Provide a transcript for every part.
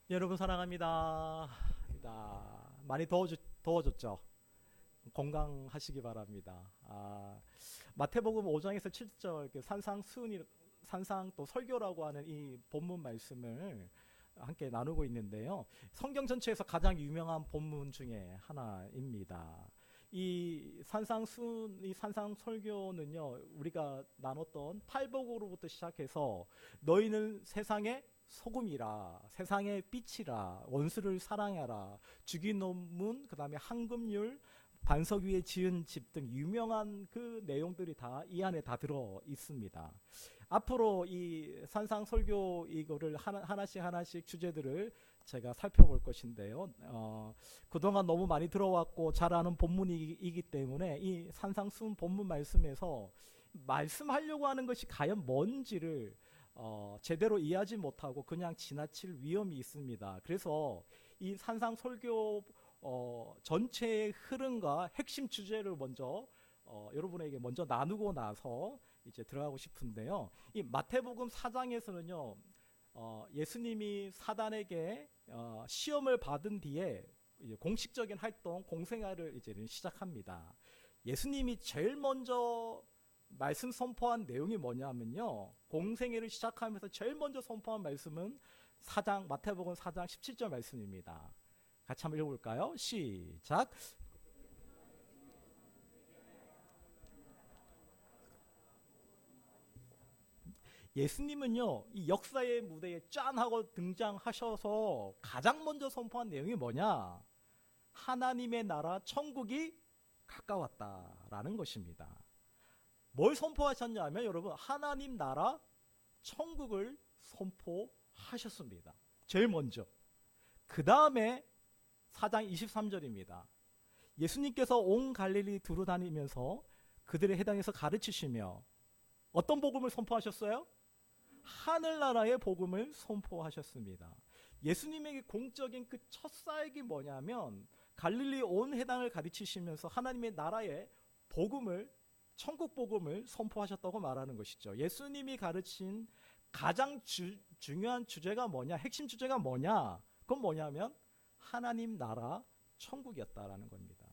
여러분 사랑합니다. 많이 더워졌죠? 건강하시기 바랍니다. 마태복음 5장에서 7절 산상 또 설교라고 하는 이 본문 말씀을 함께 나누고 있는데요. 성경 전체에서 가장 유명한 본문 중에 하나입니다. 이 산상 설교는요, 우리가 나눴던 팔복으로부터 시작해서 너희는 세상의 소금이라, 세상의 빛이라, 원수를 사랑하라, 죽인 논문, 그 다음에 황금률, 반석 위에 지은 집 등 유명한 그 내용들이 다 이 안에 다 들어 있습니다. 앞으로 이 산상 설교 이거를 하나씩 주제들을 제가 살펴볼 것인데요. 그동안 너무 많이 들어왔고 잘 아는 본문이기 때문에 이 산상순 본문 말씀에서 말씀하려고 하는 것이 과연 뭔지를 제대로 이해하지 못하고 그냥 지나칠 위험이 있습니다. 그래서 이 산상 설교 전체의 흐름과 핵심 주제를 먼저 여러분에게 먼저 나누고 나서 이제 들어가고 싶은데요. 이 마태복음 4장에서는요, 예수님이 사단에게 시험을 받은 뒤에 이제 공식적인 활동, 공생활을 이제 시작합니다. 예수님이 제일 먼저 말씀 선포한 내용이 뭐냐면요, 공생애를 시작하면서 제일 먼저 선포한 말씀은 마태복음 4장 17절 말씀입니다. 같이 한번 읽어볼까요? 시작. 예수님은요, 이 역사의 무대에 짠 하고 등장하셔서 가장 먼저 선포한 내용이 뭐냐? 하나님의 나라 천국이 가까웠다라는 것입니다. 뭘 선포하셨냐면 여러분, 하나님 나라 천국을 선포하셨습니다. 제일 먼저. 그 다음에 4장 23절입니다. 예수님께서 온 갈릴리 두루 다니면서 그들의 해당에서 가르치시며 어떤 복음을 선포하셨어요? 하늘나라의 복음을 선포하셨습니다. 예수님에게 공적인 그 첫 사역이 뭐냐면 갈릴리 온 해당을 가르치시면서 하나님의 나라의 복음을, 천국 복음을 선포하셨다고 말하는 것이죠. 예수님이 가르친 가장 중요한 주제가 뭐냐, 핵심 주제가 뭐냐, 그건 뭐냐면 하나님 나라 천국이었다라는 겁니다.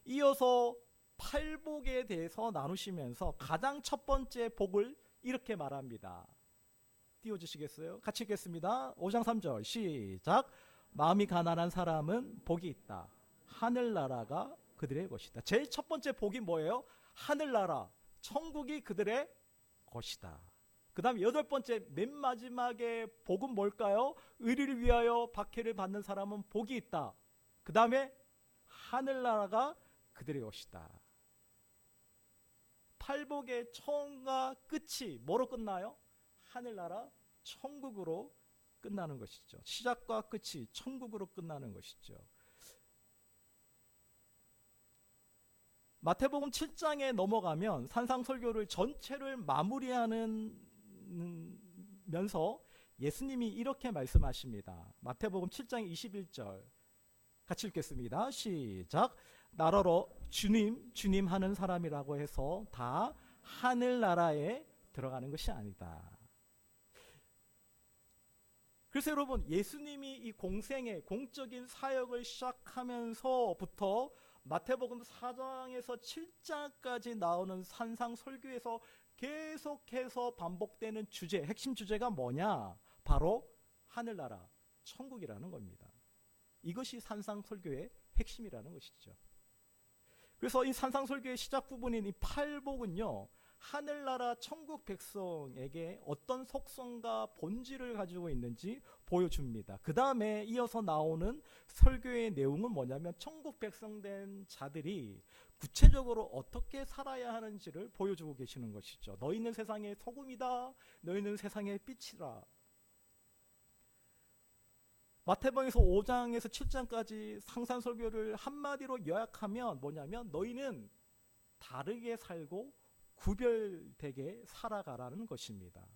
이어서 팔복에 대해서 나누시면서 가장 첫 번째 복을 이렇게 말합니다. 띄워주시겠어요? 같이 읽겠습니다. 5장 3절 시작. 마음이 가난한 사람은 복이 있다. 하늘나라가 그들의 것이다. 제일 첫 번째 복이 뭐예요? 하늘나라, 천국이 그들의 것이다. 그 다음에 여덟 번째, 맨 마지막에 복은 뭘까요? 의리를 위하여 박해를 받는 사람은 복이 있다. 그 다음에 하늘나라가 그들의 것이다. 팔복의 처음과 끝이 뭐로 끝나요? 하늘나라 천국으로 끝나는 것이죠. 시작과 끝이 천국으로 끝나는 것이죠. 마태복음 7장에 넘어가면 산상설교를 전체를 마무리하는 면서 예수님이 이렇게 말씀하십니다. 마태복음 7장 21절 같이 읽겠습니다. 시작. 나더러 주님 주님 하는 사람이라고 해서 다 하늘나라에 들어가는 것이 아니다. 그래서 여러분, 예수님이 이 공생의 공적인 사역을 시작하면서부터 마태복음 4장에서 7장까지 나오는 산상 설교에서 계속해서 반복되는 주제, 핵심 주제가 뭐냐? 바로 하늘나라, 천국이라는 겁니다. 이것이 산상 설교의 핵심이라는 것이죠. 그래서 이 산상 설교의 시작 부분인 이 팔복은요, 하늘나라 천국 백성에게 어떤 속성과 본질을 가지고 있는지 보여줍니다. 그 다음에 이어서 나오는 설교의 내용은 뭐냐면 천국 백성된 자들이 구체적으로 어떻게 살아야 하는지를 보여주고 계시는 것이죠. 너희는 세상의 소금이다. 너희는 세상의 빛이라. 마태복음에서 5장에서 7장까지 상산설교를 한마디로 요약하면 뭐냐면 너희는 다르게 살고 구별되게 살아가라는 것입니다.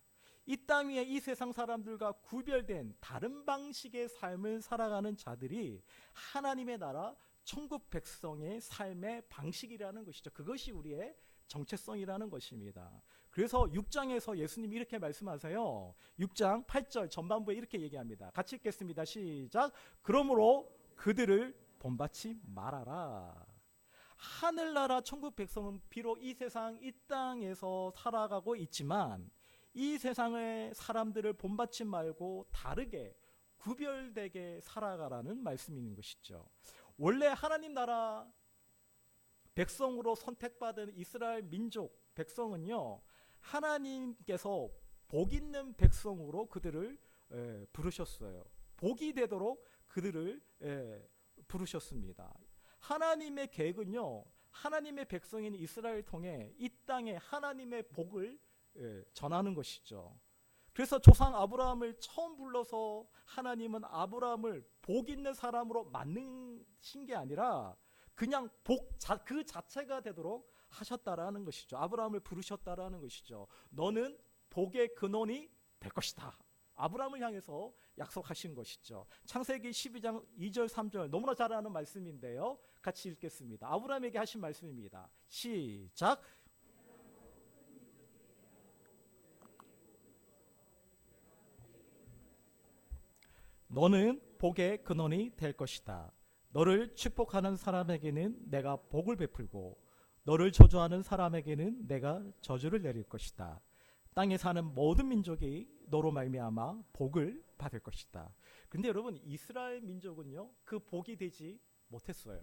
이 땅 위에 이 세상 사람들과 구별된 다른 방식의 삶을 살아가는 자들이 하나님의 나라 천국 백성의 삶의 방식이라는 것이죠. 그것이 우리의 정체성이라는 것입니다. 그래서 6장에서 예수님이 이렇게 말씀하세요. 6장 8절 전반부에 이렇게 얘기합니다. 같이 읽겠습니다. 시작. 그러므로 그들을 본받지 말아라. 하늘나라 천국 백성은 비록 이 세상 이 땅에서 살아가고 있지만 이 세상의 사람들을 본받지 말고 다르게 구별되게 살아가라는 말씀인 것이죠. 원래 하나님 나라 백성으로 선택받은 이스라엘 민족 백성은요, 하나님께서 복 있는 백성으로 그들을 부르셨어요. 복이 되도록 그들을 부르셨습니다. 하나님의 계획은요, 하나님의 백성인 이스라엘을 통해 이 땅에 하나님의 복을 전하는 것이죠. 그래서 조상 아브라함을 처음 불러서 하나님은 아브라함을 복 있는 사람으로 만드신 게 아니라 그냥 그 자체가 되도록 하셨다라는 것이죠. 아브라함을 부르셨다라는 것이죠. 너는 복의 근원이 될 것이다. 아브라함을 향해서 약속하신 것이죠. 창세기 12장 2절 3절 너무나 잘 아는 말씀인데요. 같이 읽겠습니다. 아브라함에게 하신 말씀입니다. 시작. 너는 복의 근원이 될 것이다. 너를 축복하는 사람에게는 내가 복을 베풀고 너를 저주하는 사람에게는 내가 저주를 내릴 것이다. 땅에 사는 모든 민족이 너로 말미암아 복을 받을 것이다. 근데 여러분, 이스라엘 민족은요, 그 복이 되지 못했어요.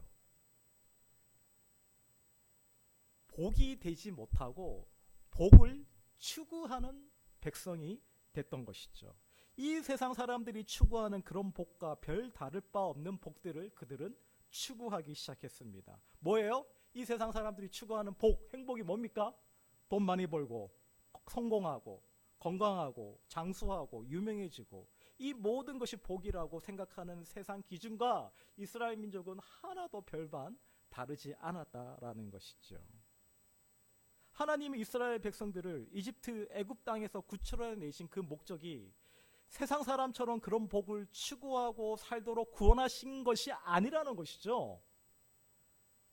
복이 되지 못하고 복을 추구하는 백성이 됐던 것이죠. 이 세상 사람들이 추구하는 그런 복과 별 다를 바 없는 복들을 그들은 추구하기 시작했습니다. 뭐예요? 이 세상 사람들이 추구하는 복, 행복이 뭡니까? 돈 많이 벌고 성공하고 건강하고 장수하고 유명해지고, 이 모든 것이 복이라고 생각하는 세상 기준과 이스라엘 민족은 하나도 별반 다르지 않았다라는 것이죠. 하나님이 이스라엘 백성들을 이집트 애굽 땅에서 구출해내신 그 목적이 세상 사람처럼 그런 복을 추구하고 살도록 구원하신 것이 아니라는 것이죠.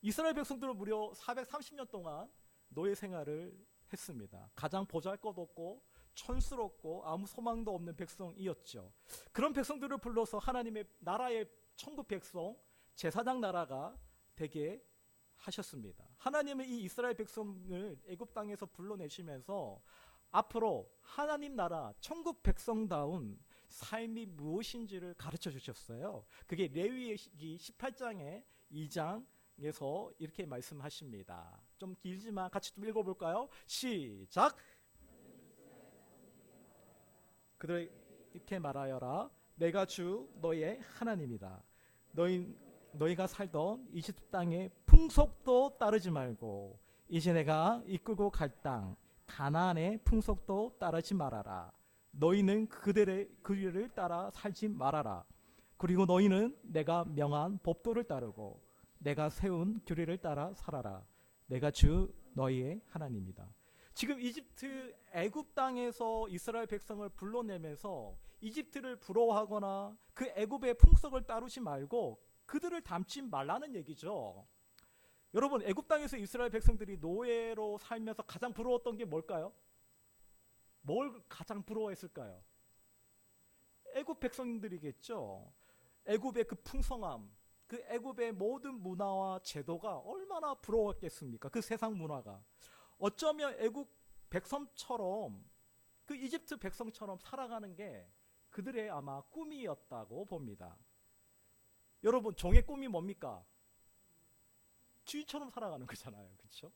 이스라엘 백성들은 무려 430년 동안 노예 생활을 했습니다. 가장 보잘것없고 촌스럽고 아무 소망도 없는 백성이었죠. 그런 백성들을 불러서 하나님의 나라의 천국 백성, 제사장 나라가 되게 하셨습니다. 하나님은 이 이스라엘 백성을 애굽 땅에서 불러내시면서 앞으로 하나님 나라 천국 백성다운 삶이 무엇인지를 가르쳐 주셨어요. 그게 레위기 18장의 2장에서 이렇게 말씀하십니다. 좀 길지만 같이 좀 읽어볼까요? 시작. 그들 이렇게 말하여라. 내가 주 너의 하나님이다. 너희가 살던 이집트 땅의 풍속도 따르지 말고 이제 내가 이끌고 갈 땅 가나안의 풍속도 따르지 말아라. 너희는 그들의 규례를 따라 살지 말아라. 그리고 너희는 내가 명한 법도를 따르고 내가 세운 규례를 따라 살아라. 내가 주 너희의 하나님이다. 지금 이집트 애굽 땅에서 이스라엘 백성을 불러내면서 이집트를 부러워하거나 그 애굽의 풍속을 따르지 말고 그들을 닮지 말라는 얘기죠. 여러분, 애굽 땅에서 이스라엘 백성들이 노예로 살면서 가장 부러웠던 게 뭘까요? 뭘 가장 부러워했을까요? 애굽 백성들이겠죠. 애굽의 그 풍성함, 그 애굽의 모든 문화와 제도가 얼마나 부러웠겠습니까? 그 세상 문화가. 어쩌면 애굽 백성처럼, 그 이집트 백성처럼 살아가는 게 그들의 아마 꿈이었다고 봅니다. 여러분, 종의 꿈이 뭡니까? 주인처럼 살아가는 거잖아요. 그렇죠?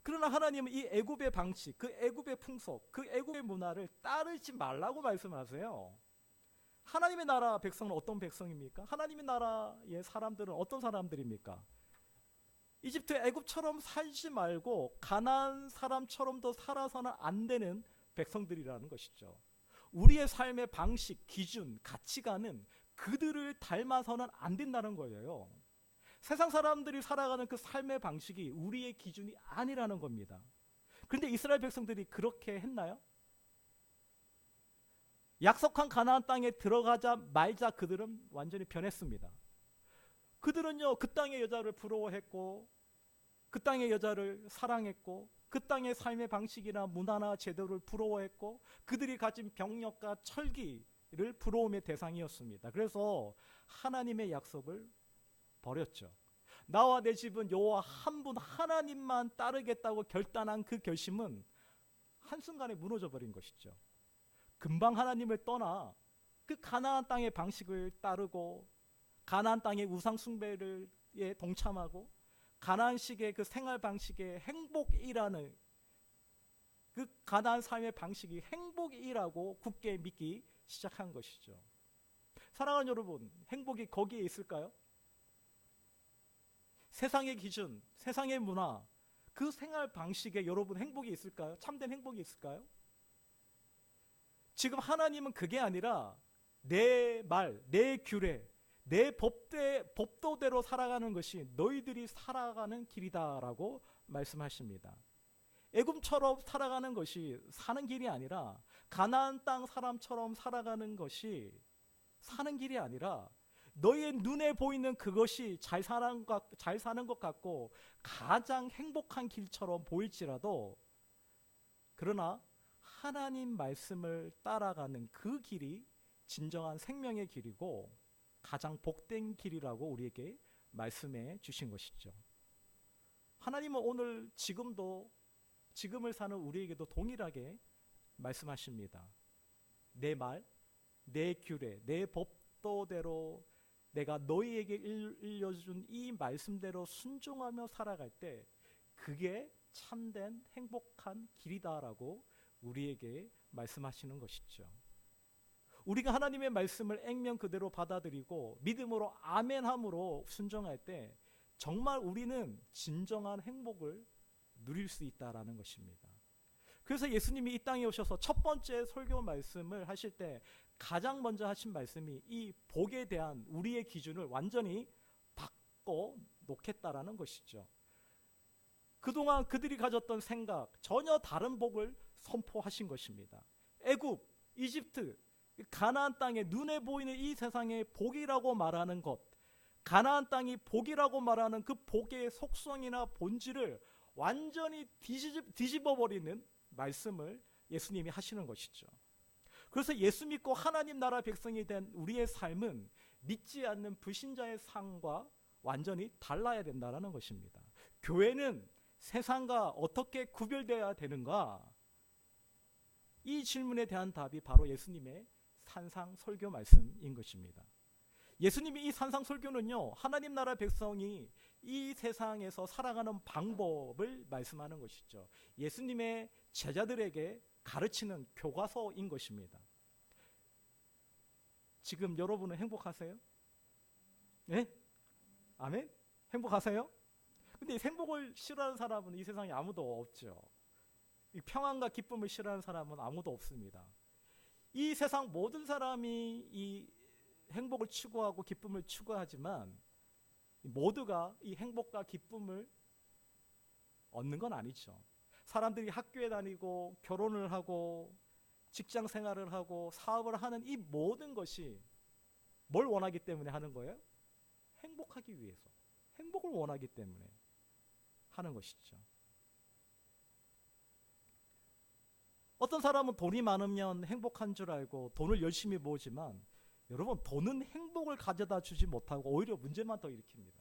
그러나 하나님은 이 애굽의 방식, 그 애굽의 풍속, 그 애굽의 문화를 따르지 말라고 말씀하세요. 하나님의 나라 백성은 어떤 백성입니까? 하나님의 나라의 사람들은 어떤 사람들입니까? 이집트 애굽처럼 살지 말고 가나안 사람처럼도 살아서는 안 되는 백성들이라는 것이죠. 우리의 삶의 방식, 기준, 가치관은 그들을 닮아서는 안 된다는 거예요. 세상 사람들이 살아가는 그 삶의 방식이 우리의 기준이 아니라는 겁니다. 그런데 이스라엘 백성들이 그렇게 했나요? 약속한 가나안 땅에 들어가자 말자 그들은 완전히 변했습니다. 그들은요, 그 땅의 여자를 부러워했고 그 땅의 여자를 사랑했고 그 땅의 삶의 방식이나 문화나 제도를 부러워했고 그들이 가진 병력과 철기를 부러움의 대상이었습니다. 그래서 하나님의 약속을 버렸죠. 나와 내 집은 여호와 한 분 하나님만 따르겠다고 결단한 그 결심은 한순간에 무너져 버린 것이죠. 금방 하나님을 떠나 그 가나안 땅의 방식을 따르고 가나안 땅의 우상 숭배를 동참하고 가나안식의 그 생활 방식의 행복이라는 그 가나안 삶의 방식이 행복이라고 굳게 믿기 시작한 것이죠. 사랑하는 여러분, 행복이 거기에 있을까요? 세상의 기준, 세상의 문화, 그 생활 방식에 여러분 행복이 있을까요? 참된 행복이 있을까요? 지금 하나님은 그게 아니라 내 말, 내 규례, 내 법도대로 살아가는 것이 너희들이 살아가는 길이다라고 말씀하십니다. 애굽처럼 살아가는 것이 사는 길이 아니라 가나안 땅 사람처럼 살아가는 것이 사는 길이 아니라 너희의 눈에 보이는 그것이 잘 사는 것 같고 가장 행복한 길처럼 보일지라도 그러나 하나님 말씀을 따라가는 그 길이 진정한 생명의 길이고 가장 복된 길이라고 우리에게 말씀해 주신 것이죠. 하나님은 오늘 지금을 사는 우리에게도 동일하게 말씀하십니다. 내 말, 내 규례, 내 법도대로 내가 너희에게 일려준 이 말씀대로 순종하며 살아갈 때 그게 참된 행복한 길이다라고 우리에게 말씀하시는 것이죠. 우리가 하나님의 말씀을 액면 그대로 받아들이고 믿음으로 아멘함으로 순종할 때 정말 우리는 진정한 행복을 누릴 수 있다라는 것입니다. 그래서 예수님이 이 땅에 오셔서 첫 번째 설교 말씀을 하실 때 가장 먼저 하신 말씀이 이 복에 대한 우리의 기준을 완전히 바꿔 놓겠다라는 것이죠. 그동안 그들이 가졌던 생각 전혀 다른 복을 선포하신 것입니다. 애굽, 이집트, 가나안 땅에 눈에 보이는 이 세상의 복이라고 말하는 것, 가나안 땅이 복이라고 말하는 그 복의 속성이나 본질을 완전히 뒤집어버리는 말씀을 예수님이 하시는 것이죠. 그래서 예수 믿고 하나님 나라 백성이 된 우리의 삶은 믿지 않는 불신자의 삶과 완전히 달라야 된다는 것입니다. 교회는 세상과 어떻게 구별되어야 되는가? 이 질문에 대한 답이 바로 예수님의 산상 설교 말씀인 것입니다. 예수님이 이 산상 설교는요, 하나님 나라 백성이 이 세상에서 살아가는 방법을 말씀하는 것이죠. 예수님의 제자들에게 가르치는 교과서인 것입니다. 지금 여러분은 행복하세요? 네? 아멘? 행복하세요? 근데 이 행복을 싫어하는 사람은 이 세상에 아무도 없죠. 이 평안과 기쁨을 싫어하는 사람은 아무도 없습니다. 이 세상 모든 사람이 이 행복을 추구하고 기쁨을 추구하지만 모두가 이 행복과 기쁨을 얻는 건 아니죠. 사람들이 학교에 다니고 결혼을 하고 직장 생활을 하고 사업을 하는 이 모든 것이 뭘 원하기 때문에 하는 거예요? 행복하기 위해서. 행복을 원하기 때문에 하는 것이죠. 어떤 사람은 돈이 많으면 행복한 줄 알고 돈을 열심히 모으지만 여러분, 돈은 행복을 가져다 주지 못하고 오히려 문제만 더 일으킵니다.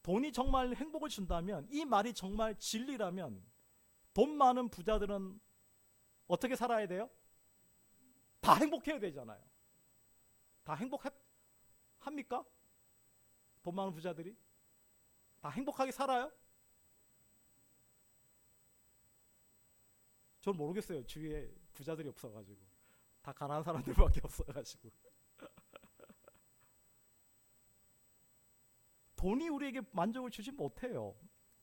돈이 정말 행복을 준다면, 이 말이 정말 진리라면 돈 많은 부자들은 어떻게 살아야 돼요? 다 행복해야 되잖아요. 다 행복합니까? 돈 많은 부자들이? 다 행복하게 살아요? 전 모르겠어요. 주위에 부자들이 없어가지고. 다 가난한 사람들밖에 없어가지고. 돈이 우리에게 만족을 주지 못해요.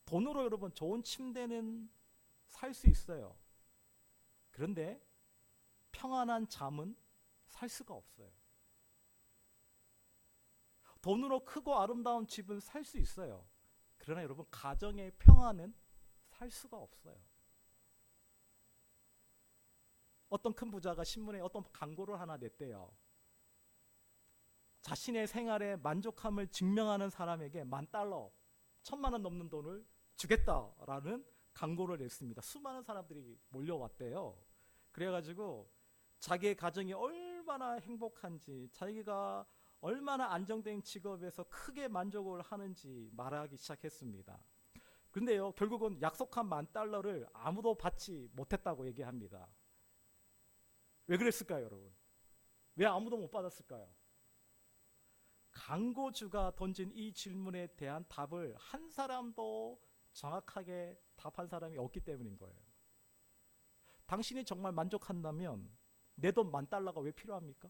돈으로 여러분 좋은 침대는 살 수 있어요. 그런데 평안한 잠은 살 수가 없어요. 돈으로 크고 아름다운 집은 살 수 있어요. 그러나 여러분, 가정의 평안은 살 수가 없어요. 어떤 큰 부자가 신문에 어떤 광고를 하나 냈대요. 자신의 생활에 만족함을 증명하는 사람에게 $10,000,000, $1,000,000원 넘는 돈을 주겠다라는 광고를 냈습니다. 수많은 사람들이 몰려왔대요. 그래가지고 자기의 가정이 얼마나 행복한지, 자기가 얼마나 안정된 직업에서 크게 만족을 하는지 말하기 시작했습니다. 근데요, 결국은 약속한 $10,000를 아무도 받지 못했다고 얘기합니다. 왜 그랬을까요, 여러분? 왜 아무도 못 받았을까요? 광고주가 던진 이 질문에 대한 답을 한 사람도 정확하게 답한 사람이 없기 때문인 거예요. 당신이 정말 만족한다면 내 돈 $10,000가 왜 필요합니까?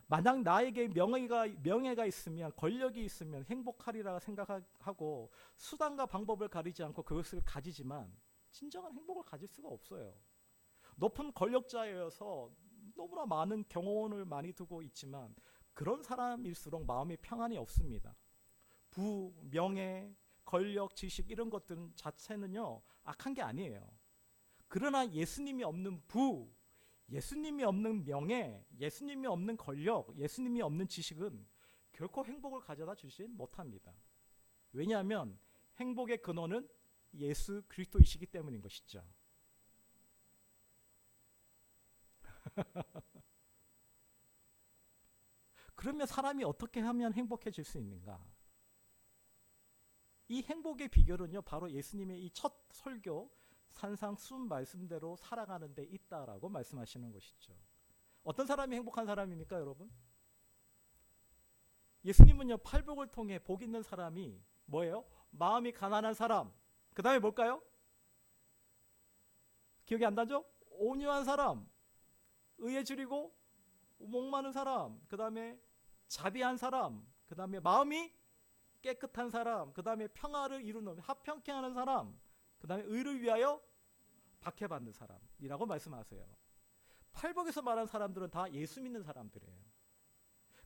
만약 나에게 명예가 있으면, 권력이 있으면 행복하리라 생각하고 수단과 방법을 가리지 않고 그것을 가지지만 진정한 행복을 가질 수가 없어요. 높은 권력자여서 너무나 많은 경호원을 많이 두고 있지만 그런 사람일수록 마음에 평안이 없습니다. 부, 명예, 권력, 지식 이런 것들 자체는요 악한 게 아니에요. 그러나 예수님이 없는 부, 예수님이 없는 명예, 예수님이 없는 권력, 예수님이 없는 지식은 결코 행복을 가져다 주지 못합니다. 왜냐하면 행복의 근원은 예수 그리스도이시기 때문인 것이죠. 그러면 사람이 어떻게 하면 행복해질 수 있는가? 이 행복의 비결은요 바로 예수님의 이 첫 설교 산상순 말씀대로 살아가는 데 있다라고 말씀하시는 것이죠. 어떤 사람이 행복한 사람입니까, 여러분? 예수님은요 팔복을 통해 복 있는 사람이 뭐예요? 마음이 가난한 사람. 그 다음에 뭘까요? 기억이 안 나죠? 온유한 사람, 의에 줄이고 목마른 사람, 그 다음에 자비한 사람, 그 다음에 마음이 깨끗한 사람, 그 다음에 평화를 이루는 합평케하는 사람, 그 다음에 의를 위하여 박해받는 사람이라고 말씀하세요. 팔복에서 말한 사람들은 다 예수 믿는 사람들이에요.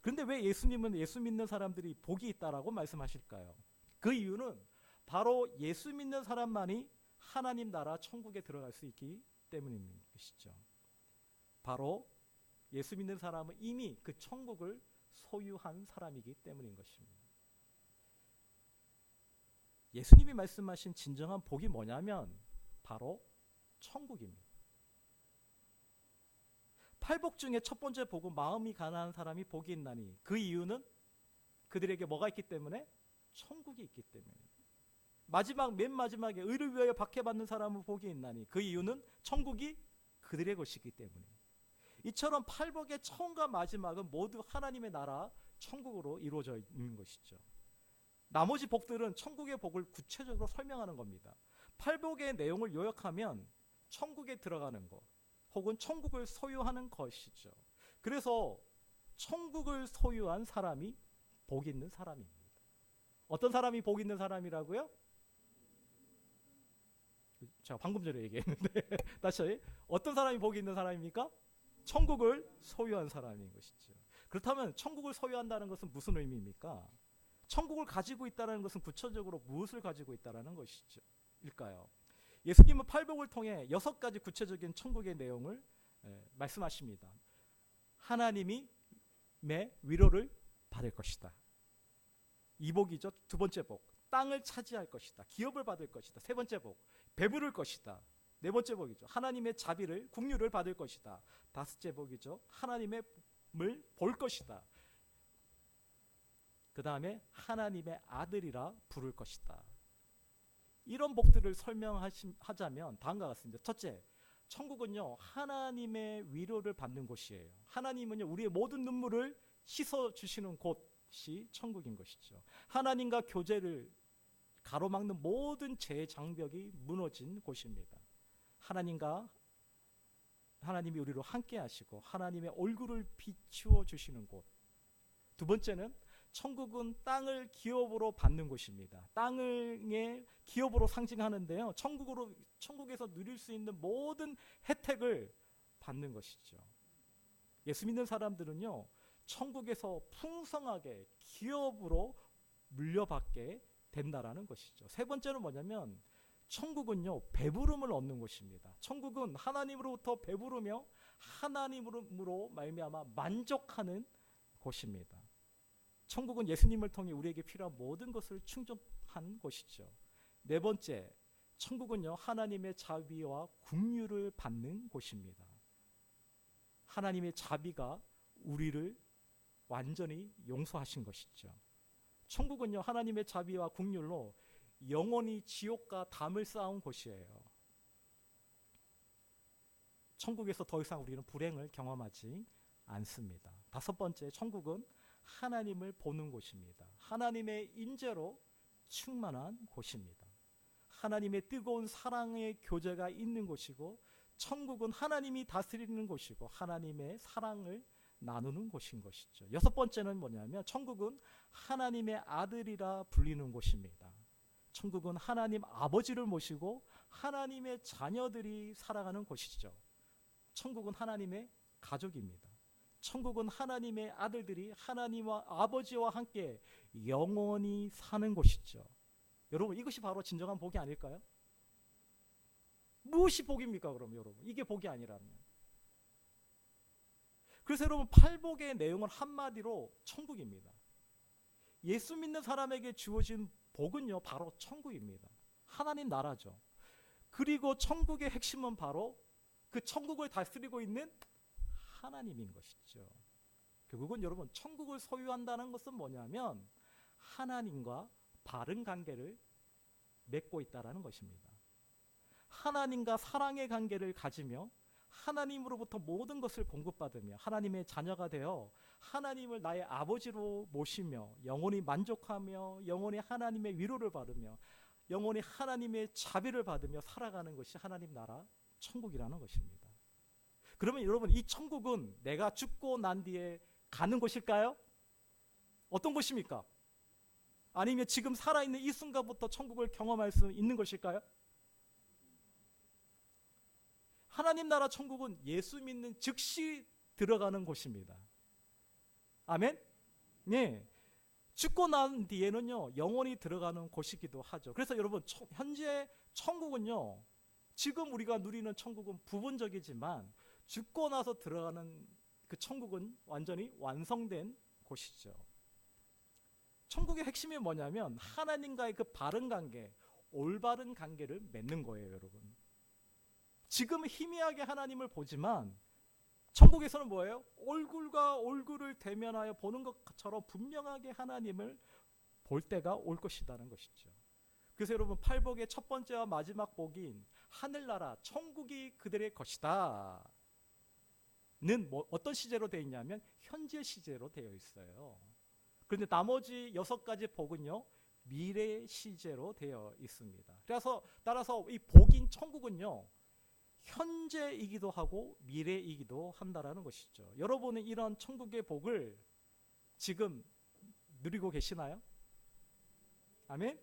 그런데 왜 예수님은 예수 믿는 사람들이 복이 있다라고 말씀하실까요? 그 이유는 바로 예수 믿는 사람만이 하나님 나라 천국에 들어갈 수 있기 때문인 것이죠. 바로 예수 믿는 사람은 이미 그 천국을 소유한 사람이기 때문인 것입니다. 예수님이 말씀하신 진정한 복이 뭐냐면 바로 천국입니다. 팔복 중에 첫 번째 복은 마음이 가난한 사람이 복이 있나니, 그 이유는 그들에게 뭐가 있기 때문에? 천국이 있기 때문에. 맨 마지막에 의를 위하여 박해받는 사람은 복이 있나니, 그 이유는 천국이 그들의 것이기 때문에. 이처럼 팔복의 처음과 마지막은 모두 하나님의 나라 천국으로 이루어져 있는 것이죠. 나머지 복들은 천국의 복을 구체적으로 설명하는 겁니다. 팔복의 내용을 요약하면 천국에 들어가는 것 혹은 천국을 소유하는 것이죠. 그래서 천국을 소유한 사람이 복 있는 사람입니다. 어떤 사람이 복 있는 사람이라고요? 제가 방금 전에 얘기했는데 다시, 어떤 사람이 복 있는 사람입니까? 천국을 소유한 사람인 것이죠. 그렇다면 천국을 소유한다는 것은 무슨 의미입니까? 천국을 가지고 있다는 것은 구체적으로 무엇을 가지고 있다는 것이죠? 일까요? 예수님은 팔복을 통해 6가지 구체적인 천국의 내용을 말씀하십니다. 하나님이 내 위로를 받을 것이다. 이 복이죠. 두 번째 복, 땅을 차지할 것이다. 기업을 받을 것이다. 세 번째 복, 배부를 것이다. 네 번째 복이죠. 하나님의 자비를, 긍휼을 받을 것이다. 다섯째 복이죠. 하나님의 을 볼 것이다. 그 다음에 하나님의 아들이라 부를 것이다. 이런 복들을 설명하자면 다음과 같습니다. 첫째, 천국은요 하나님의 위로를 받는 곳이에요. 하나님은요 우리의 모든 눈물을 씻어주시는 곳이 천국인 것이죠. 하나님과 교제를 가로막는 모든 죄의 장벽이 무너진 곳입니다. 하나님이 우리로 함께 하시고 하나님의 얼굴을 비추어 주시는 곳. 두 번째는 천국은 땅을 기업으로 받는 곳입니다. 땅을 기업으로 상징하는데요. 천국에서 누릴 수 있는 모든 혜택을 받는 것이죠. 예수 믿는 사람들은요, 천국에서 풍성하게 기업으로 물려받게 된다라는 것이죠. 세 번째는 뭐냐면 천국은요, 배부름을 얻는 곳입니다. 천국은 하나님으로부터 배부르며 하나님으로 말미암아 만족하는 곳입니다. 천국은 예수님을 통해 우리에게 필요한 모든 것을 충족한 곳이죠. 네 번째, 천국은요, 하나님의 자비와 긍휼을 받는 곳입니다. 하나님의 자비가 우리를 완전히 용서하신 것이죠. 천국은요, 하나님의 자비와 긍휼로 영원히 지옥과 담을 쌓은 곳이에요. 천국에서 더 이상 우리는 불행을 경험하지 않습니다. 다섯 번째, 천국은 하나님을 보는 곳입니다. 하나님의 인재로 충만한 곳입니다. 하나님의 뜨거운 사랑의 교제가 있는 곳이고, 천국은 하나님이 다스리는 곳이고 하나님의 사랑을 나누는 곳인 것이죠. 여섯 번째는 뭐냐면, 천국은 하나님의 아들이라 불리는 곳입니다. 천국은 하나님 아버지를 모시고 하나님의 자녀들이 살아가는 곳이죠. 천국은 하나님의 가족입니다. 천국은 하나님의 아들들이 하나님과 아버지와 함께 영원히 사는 곳이죠. 여러분, 이것이 바로 진정한 복이 아닐까요? 무엇이 복입니까? 그럼 여러분, 이게 복이 아니라면. 그래서 여러분, 팔복의 내용은 한마디로 천국입니다. 예수 믿는 사람에게 주어진 복은요, 바로 천국입니다. 하나님 나라죠. 그리고 천국의 핵심은 바로 그 천국을 다스리고 있는 하나님인 것이죠. 결국은 여러분, 천국을 소유한다는 것은 뭐냐면 하나님과 바른 관계를 맺고 있다는 것입니다. 하나님과 사랑의 관계를 가지며 하나님으로부터 모든 것을 공급받으며 하나님의 자녀가 되어 하나님을 나의 아버지로 모시며 영원히 만족하며 영원히 하나님의 위로를 받으며 영원히 하나님의 자비를 받으며 살아가는 것이 하나님 나라 천국이라는 것입니다. 그러면 여러분, 이 천국은 내가 죽고 난 뒤에 가는 곳일까요? 어떤 곳입니까? 아니면 지금 살아있는 이 순간부터 천국을 경험할 수 있는 것일까요? 하나님 나라 천국은 예수 믿는 즉시 들어가는 곳입니다. 아멘? 네. 죽고 난 뒤에는요, 영원히 들어가는 곳이기도 하죠. 그래서 여러분, 현재 천국은요, 지금 우리가 누리는 천국은 부분적이지만 죽고 나서 들어가는 그 천국은 완전히 완성된 곳이죠. 천국의 핵심이 뭐냐면 하나님과의 그 바른 관계, 올바른 관계를 맺는 거예요, 여러분. 지금 희미하게 하나님을 보지만 천국에서는 뭐예요? 얼굴과 얼굴을 대면하여 보는 것처럼 분명하게 하나님을 볼 때가 올 것이라는 것이죠. 그래서 여러분, 팔복의 첫 번째와 마지막 복인 하늘나라 천국이 그들의 것이다 는 어떤 시제로 되어 있냐면 현재 시제로 되어 있어요. 그런데 나머지 6가지 복은요, 미래 시제로 되어 있습니다. 따라서 이 복인 천국은요, 현재이기도 하고 미래이기도 한다라는 것이죠. 여러분은 이런 천국의 복을 지금 누리고 계시나요? 아멘?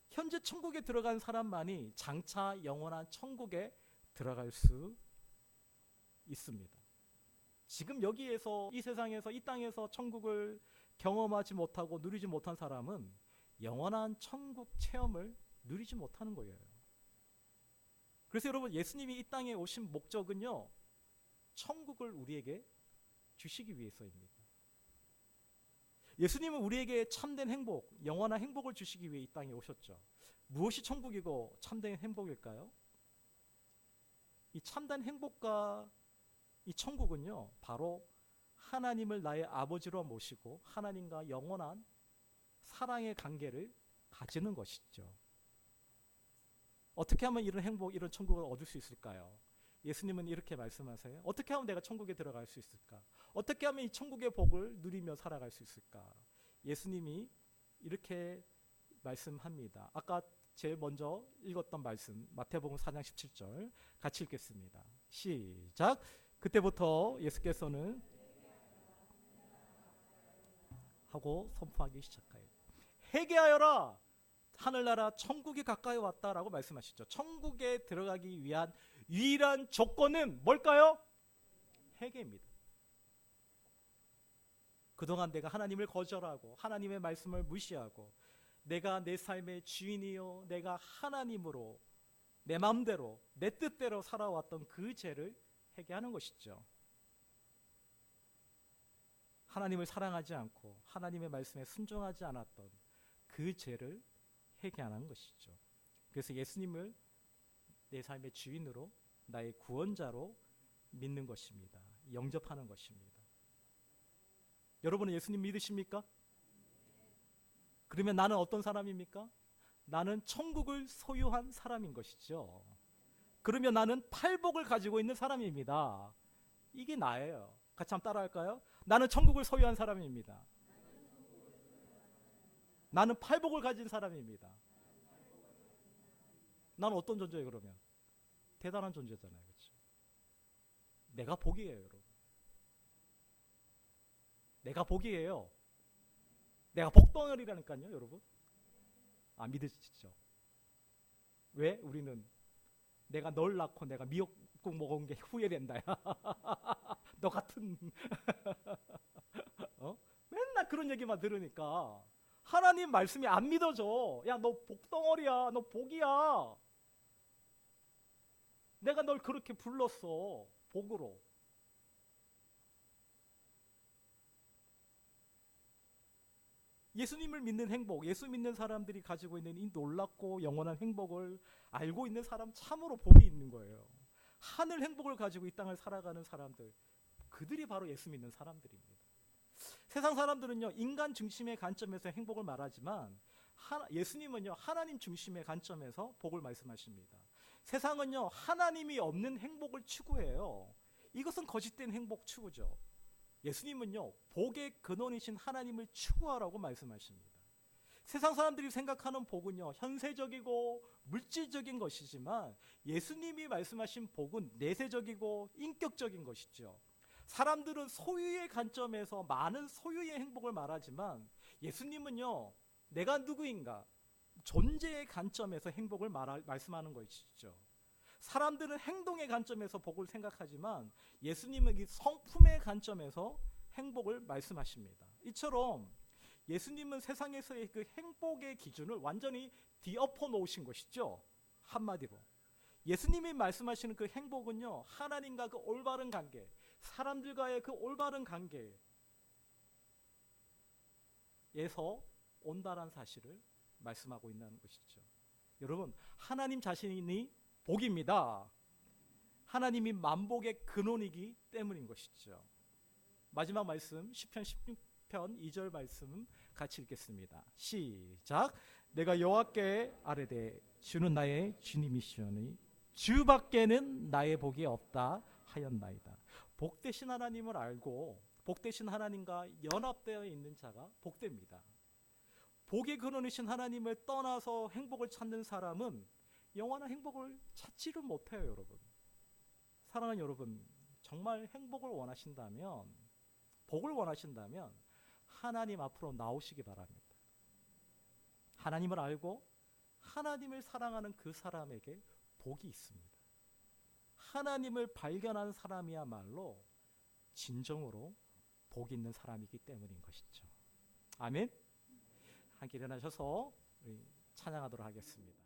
현재 천국에 들어간 사람만이 장차 영원한 천국에 들어갈 수 있습니다. 지금 여기에서, 이 세상에서, 이 땅에서 천국을 경험하지 못하고 누리지 못한 사람은 영원한 천국 체험을 누리지 못하는 거예요. 그래서 여러분, 예수님이 이 땅에 오신 목적은요, 천국을 우리에게 주시기 위해서입니다. 예수님은 우리에게 참된 행복, 영원한 행복을 주시기 위해 이 땅에 오셨죠. 무엇이 천국이고 참된 행복일까요? 이 참된 행복과 이 천국은요, 바로 하나님을 나의 아버지로 모시고 하나님과 영원한 사랑의 관계를 가지는 것이죠. 어떻게 하면 이런 행복, 이런 천국을 얻을 수 있을까요? 예수님은 이렇게 말씀하세요. 어떻게 하면 내가 천국에 들어갈 수 있을까? 어떻게 하면 이 천국의 복을 누리며 살아갈 수 있을까? 예수님이 이렇게 말씀합니다. 아까 제일 먼저 읽었던 말씀, 마태복음 4장 17절 같이 읽겠습니다. 시작. 그때부터 예수께서는 하고 선포하기 시작해요. 회개하여라, 하늘나라 천국이 가까이 왔다라고 말씀하시죠. 천국에 들어가기 위한 유일한 조건은 뭘까요? 회개입니다. 그동안 내가 하나님을 거절하고 하나님의 말씀을 무시하고 내가 내 삶의 주인이요, 내가 하나님으로 내 마음대로 내 뜻대로 살아왔던 그 죄를 회개하는 것이죠. 하나님을 사랑하지 않고 하나님의 말씀에 순종하지 않았던 그 죄를 회개하는 것이죠. 그래서 예수님을 내 삶의 주인으로, 나의 구원자로 믿는 것입니다. 영접하는 것입니다. 여러분은 예수님 믿으십니까? 그러면 나는 어떤 사람입니까? 나는 천국을 소유한 사람인 것이죠. 그러면 나는 팔복을 가지고 있는 사람입니다. 이게 나예요. 같이 한번 따라할까요? 나는 천국을 소유한 사람입니다. 나는 팔복을 가진 사람입니다. 나는 어떤 존재예요, 그러면? 대단한 존재잖아요. 그렇죠? 내가 복이에요, 여러분. 내가 복이에요. 내가 복덩어리라니까요, 여러분. 아, 믿으시죠? 왜? 우리는 내가 널 낳고 내가 미역국 먹은 게 후회된다. 너 같은 맨날 그런 얘기만 들으니까 하나님 말씀이 안 믿어져. 야, 너 복덩어리야. 너 복이야. 내가 널 그렇게 불렀어. 복으로. 예수님을 믿는 행복, 예수 믿는 사람들이 가지고 있는 이 놀랍고 영원한 행복을 알고 있는 사람 참으로 복이 있는 거예요. 하늘 행복을 가지고 이 땅을 살아가는 사람들, 그들이 바로 예수 믿는 사람들입니다. 세상 사람들은요, 인간 중심의 관점에서 행복을 말하지만 예수님은요, 하나님 중심의 관점에서 복을 말씀하십니다. 세상은요, 하나님이 없는 행복을 추구해요. 이것은 거짓된 행복 추구죠. 예수님은요, 복의 근원이신 하나님을 추구하라고 말씀하십니다. 세상 사람들이 생각하는 복은요, 현세적이고 물질적인 것이지만 예수님이 말씀하신 복은 내세적이고 인격적인 것이죠. 사람들은 소유의 관점에서 많은 소유의 행복을 말하지만 예수님은요, 내가 누구인가, 존재의 관점에서 행복을 말씀하는 것이죠. 사람들은 행동의 관점에서 복을 생각하지만 예수님은 이 성품의 관점에서 행복을 말씀하십니다. 이처럼 예수님은 세상에서의 그 행복의 기준을 완전히 뒤엎어 놓으신 것이죠. 한마디로 예수님이 말씀하시는 그 행복은요, 하나님과 그 올바른 관계, 사람들과의 그 올바른 관계에서 온다는 사실을 말씀하고 있는 것이죠. 여러분, 하나님 자신이 복입니다. 하나님이 만복의 근원이기 때문인 것이죠. 마지막 말씀, 시편 16편 2절 말씀 같이 읽겠습니다. 시작. 내가 여호와께 아뢰되 주는 나의 주님이시오니 주밖에는 나의 복이 없다 하였나이다. 복되신 하나님을 알고 복되신 하나님과 연합되어 있는 자가 복됩니다. 복의 근원이신 하나님을 떠나서 행복을 찾는 사람은 영원한 행복을 찾지를 못해요, 여러분. 사랑하는 여러분, 정말 행복을 원하신다면, 복을 원하신다면 하나님 앞으로 나오시기 바랍니다. 하나님을 알고 하나님을 사랑하는 그 사람에게 복이 있습니다. 하나님을 발견한 사람이야말로 진정으로 복 있는 사람이기 때문인 것이죠. 아멘. 함께 일어나셔서 찬양하도록 하겠습니다.